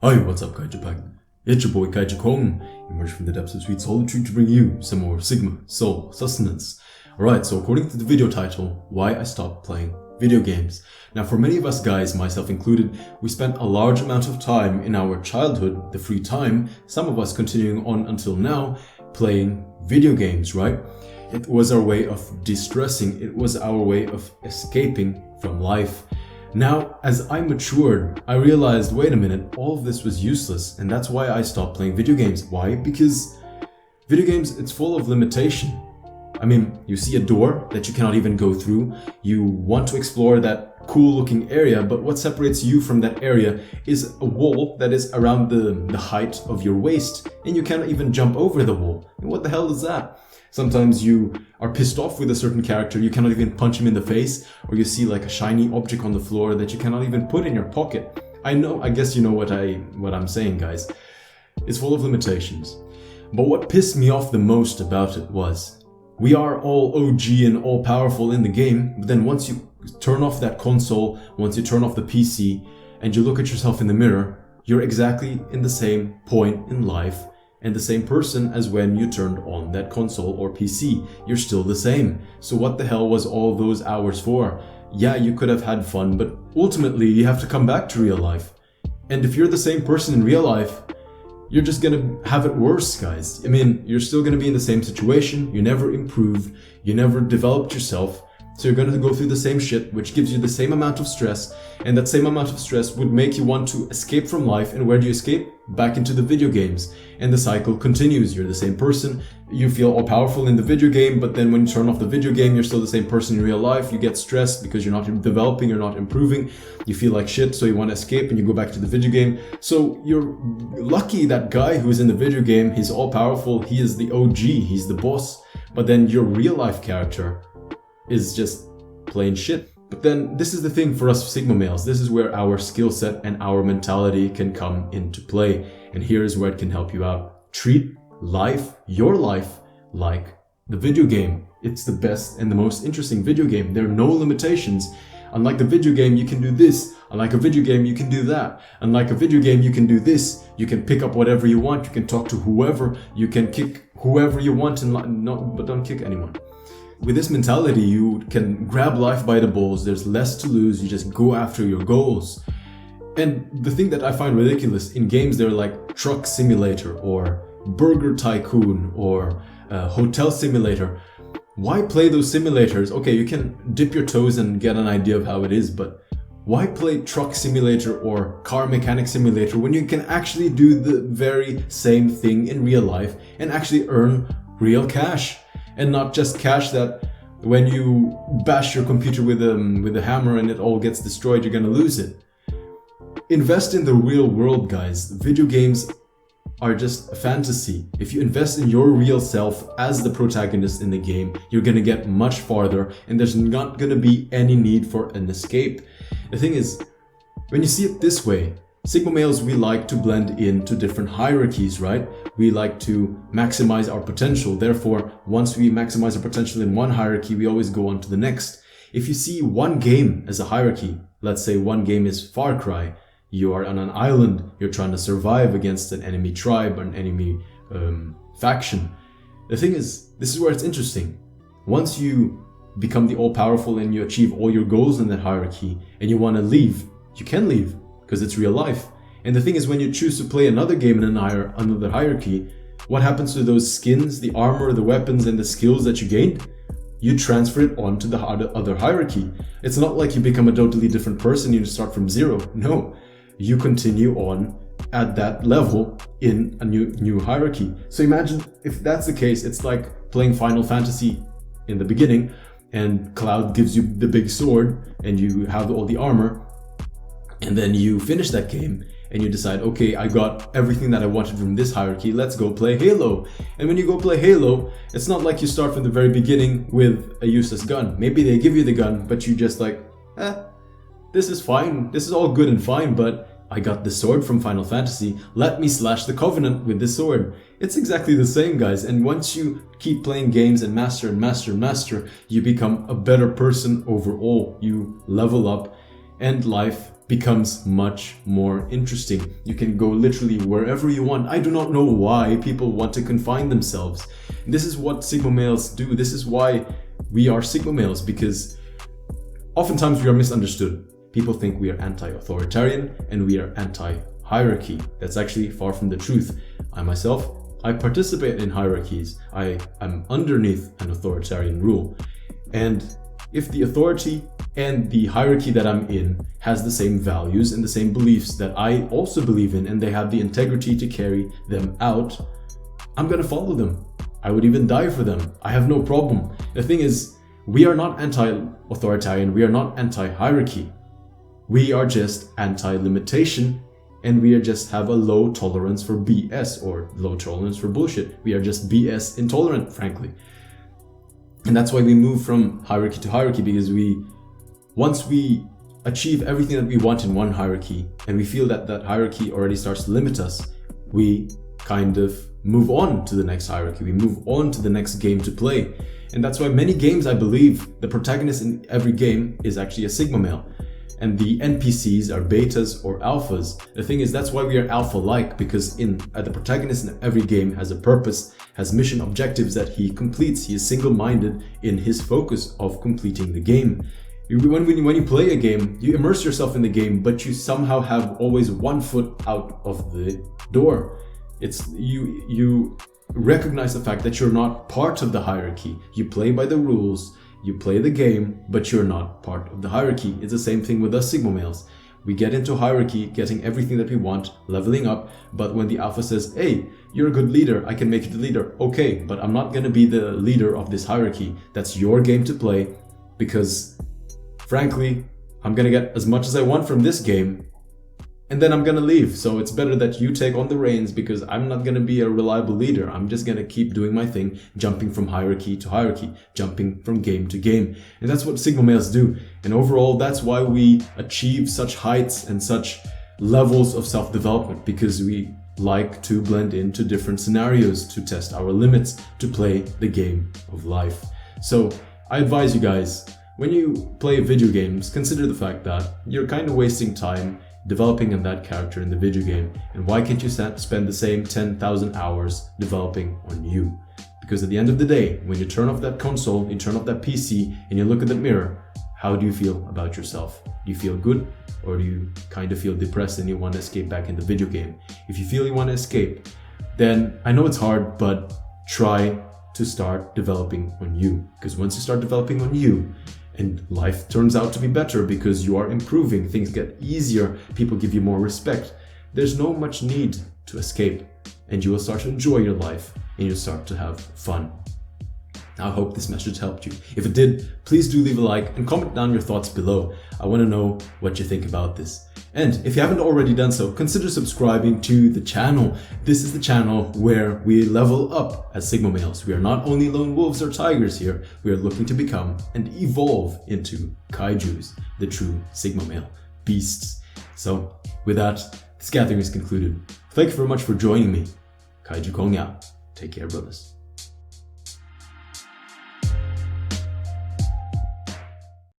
Hi, what's up, Kaiju Pack? It's your boy Kaiju Kong, emerged from the depths of sweet solitude to bring you some more Sigma, Soul, Sustenance. Alright, so according to the video title, why I stopped playing video games. Now for many of us guys, myself included, we spent a large amount of time in our childhood, the free time, some of us continuing on until now, playing video games, right? It was our way of de-stressing, it was our way of escaping from life. Now, as I matured, I realized, wait a minute, all of this was useless, and that's why I stopped playing video games. Why? Because video games, it's full of limitation. I mean, you see a door that you cannot even go through, you want to explore that cool looking area, but what separates you from that area is a wall that is around the height of your waist, and you cannot even jump over the wall. And what the hell is that? Sometimes you are pissed off with a certain character, you cannot even punch him in the face, or you see like a shiny object on the floor that you cannot even put in your pocket. I guess you know what I'm saying, guys. It's full of limitations. But what pissed me off the most about it was, we are all OG and all powerful in the game, but then once you turn off that console, once you turn off the PC, and you look at yourself in the mirror, you're exactly in the same point in life and the same person as when you turned on that console or PC. You're still the same. So what the hell was all those hours for? Yeah, you could have had fun, but ultimately you have to come back to real life. And if you're the same person in real life, you're just gonna have it worse, guys. I mean, you're still gonna be in the same situation, you never improved, you never developed yourself, so you're gonna go through the same shit, which gives you the same amount of stress, and that same amount of stress would make you want to escape from life, and where do you escape? Back into the video games. And the cycle continues. You're the same person, you feel all powerful in the video game, but then when you turn off the video game, you're still the same person in real life. You get stressed because you're not developing, you're not improving, you feel like shit, so you want to escape and you go back to the video game. So you're lucky that guy who's in the video game, he's all powerful, he is the OG, he's the boss, but then your real life character is just plain shit. But then this is the thing for us Sigma males, this is where our skill set and our mentality can come into play. And here is where it can help you out. Treat life, your life, like the video game. It's the best and the most interesting video game. There are no limitations. Unlike the video game, you can do this. Unlike a video game, you can do that. Unlike a video game, you can do this. You can pick up whatever you want. You can talk to whoever. You can kick whoever you want, but don't kick anyone. With this mentality, you can grab life by the balls. There's less to lose. You just go after your goals. And the thing that I find ridiculous, in games they're like Truck Simulator or Burger Tycoon or Hotel Simulator. Why play those simulators? Okay, you can dip your toes and get an idea of how it is, but why play Truck Simulator or Car Mechanic Simulator when you can actually do the very same thing in real life and actually earn real cash? And not just cash that when you bash your computer with a hammer and it all gets destroyed, you're gonna lose it. Invest in the real world, guys. Video games are just a fantasy. If you invest in your real self as the protagonist in the game, you're gonna get much farther and there's not gonna be any need for an escape. The thing is, when you see it this way, Sigma males, we like to blend into different hierarchies, right? We like to maximize our potential. Therefore, once we maximize our potential in one hierarchy, we always go on to the next. If you see one game as a hierarchy, let's say one game is Far Cry, you are on an island, you're trying to survive against an enemy tribe or an enemy faction. The thing is, this is where it's interesting. Once you become the all-powerful and you achieve all your goals in that hierarchy and you want to leave, you can leave because it's real life. And the thing is, when you choose to play another game in another hierarchy, what happens to those skins, the armor, the weapons and the skills that you gained? You transfer it onto the other hierarchy. It's not like you become a totally different person, you start from zero. No. You continue on at that level in a new hierarchy. So imagine if that's the case, it's like playing Final Fantasy in the beginning and Cloud gives you the big sword and you have all the armor, and then you finish that game and you decide, okay, I got everything that I wanted from this hierarchy, let's go play Halo. And when you go play Halo, it's not like you start from the very beginning with a useless gun. Maybe they give you the gun, but you just like, this is fine, this is all good and fine, but I got the sword from Final Fantasy, let me slash the Covenant with the sword. It's exactly the same, guys, and once you keep playing games and master and master and master, you become a better person overall. You level up and life becomes much more interesting. You can go literally wherever you want. I do not know why people want to confine themselves. This is what Sigma males do. This is why we are Sigma males, because oftentimes we are misunderstood. People think we are anti-authoritarian and we are anti-hierarchy. That's actually far from the truth. I participate in hierarchies. I am underneath an authoritarian rule. And if the authority and the hierarchy that I'm in has the same values and the same beliefs that I also believe in, and they have the integrity to carry them out, I'm gonna follow them. I would even die for them. I have no problem. The thing is, we are not anti-authoritarian, we are not anti-hierarchy. We are just anti-limitation, and we just have a low tolerance for BS, or low tolerance for bullshit. We are just BS intolerant, frankly. And that's why we move from hierarchy to hierarchy, because once we achieve everything that we want in one hierarchy, and we feel that that hierarchy already starts to limit us, we kind of move on to the next hierarchy. We move on to the next game to play. And that's why many games, I believe, the protagonist in every game is actually a Sigma male. And the NPCs are betas or alphas. The thing is, that's why we are alpha-like, because the protagonist in every game has a purpose, has mission objectives that he completes. He is single-minded in his focus of completing the game. When you play a game, you immerse yourself in the game, but you somehow have always one foot out of the door. You recognize the fact that you're not part of the hierarchy. You play by the rules. You play the game, but you're not part of the hierarchy. It's the same thing with us Sigma males. We get into hierarchy, getting everything that we want, leveling up, but when the alpha says, hey, you're a good leader, I can make you the leader. Okay, but I'm not gonna be the leader of this hierarchy. That's your game to play, because frankly, I'm gonna get as much as I want from this game, and then I'm gonna leave. So it's better that you take on the reins, because I'm not gonna be a reliable leader. I'm just gonna keep doing my thing, jumping from hierarchy to hierarchy, jumping from game to game. And that's what Sigma males do. And overall, that's why we achieve such heights and such levels of self-development, because we like to blend into different scenarios, to test our limits, to play the game of life. So I advise you guys, when you play video games, consider the fact that you're kind of wasting time developing on that character in the video game. And why can't you spend the same 10,000 hours developing on you? Because at the end of the day, when you turn off that console, you turn off that PC, and you look at the mirror, how do you feel about yourself? Do you feel good, or do you kind of feel depressed and you want to escape back in the video game? If you feel you want to escape, then I know it's hard, but try to start developing on you. Because once you start developing on you, and life turns out to be better because you are improving, things get easier, people give you more respect, there's no much need to escape, and you will start to enjoy your life and you'll start to have fun. I hope this message helped you. If it did, please do leave a like and comment down your thoughts below. I want to know what you think about this. And if you haven't already done so, consider subscribing to the channel. This is the channel where we level up as Sigma males. We are not only lone wolves or tigers here, we are looking to become and evolve into Kaijus, the true Sigma male beasts. So with that, this gathering is concluded. Thank you very much for joining me. Kaiju Kong out. Take care, brothers.